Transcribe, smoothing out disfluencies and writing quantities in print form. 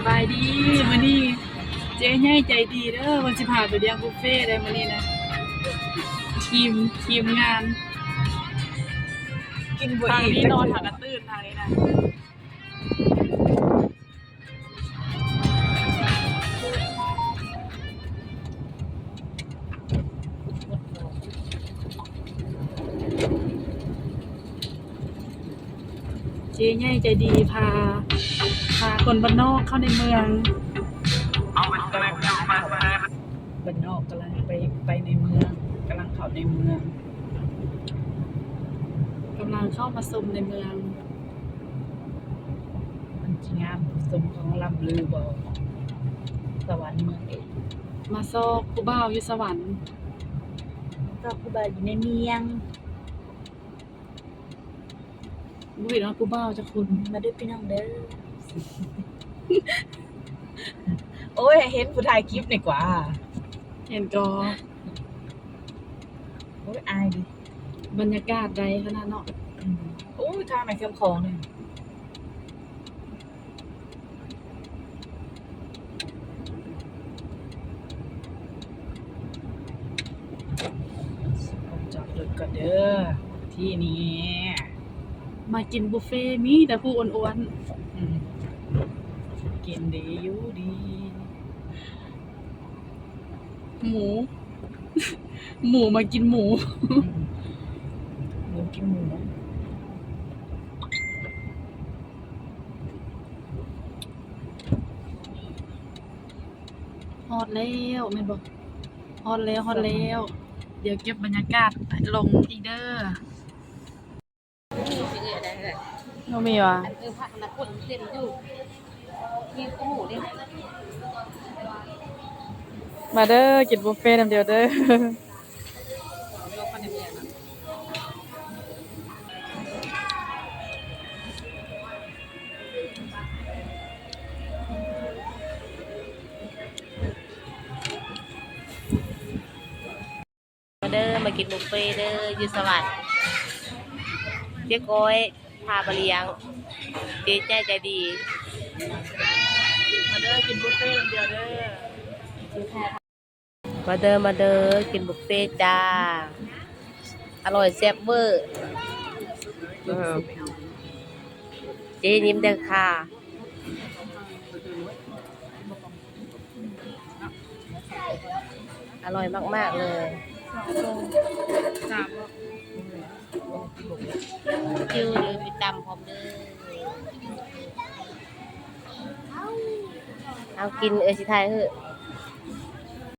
บายดีมื้อนี้เจ๊ใหญ่ใจดีเด้อวันสิพาไปเลี้ยงบุฟเฟ่ต์ได้มื้อนี้นะทีมงานกินบ่ทางอิ่ม นี้นอนทางกระตื้นทางนี้นะเจ๊ใหญ่ใจดีพาคนบ้านนอกเข้าในเมืองบ้านนอกกำลังไปในเมืองกำลังเข้าในเมืองกำลังเข้ามาชมในเมืองมันจริงงามสมของลำลือบ่สวรรค์เมืองเอกมาซอกผู้บ่าวอยู่สวรรค์ก็ผู้บ่าวอยู่ในเมียงบุ้ยเนาะผู้บ่าวจะคุณ มาด้วยพี่น้องเด้อ โอ้ยเห็นผู้ถ่ายคลิปดีกว่า เห็นก็ โอ้ยอายดิ บรรยากาศใดขนาดเนาะ โอ้ยทางไหนเครื่องของเนี่ยจอดรถก่อนเด้อที่นี้ มากินบุฟเฟ่ต์มีแต่ผู้อ้วน กินดีอยู่ดี ๆหมู หมูมากินหมู หมูกินหมู ฮอดแล้วแม่นบ่ฮอดแล้วเดี๋ยวเก็บบรรยากาศลงอีกเด้อบ่มีว่ะ ผักนะคนเต็มอยู่มีโอ้โหเด้ มาเด้อกินบุฟเฟ่ต์นำเดียวเด้อมาเด้อมากินบุฟเฟ่เด้ออยู่สวรรค์เจ๊ก้อยพาไปเลี้ยงเจ๊ใจดี มาเด้อกินบุฟเฟ่ต์นำเดียวเด้อ มาเด้อกินบุฟเฟ่จ้าอร่อยแซ่บเวอร์เจ๊ยิ้มเด้อค่ะอร่อยมากๆเลยคิวเด้อไปตำพร้อมเด้อเอากินสิทายเถอะ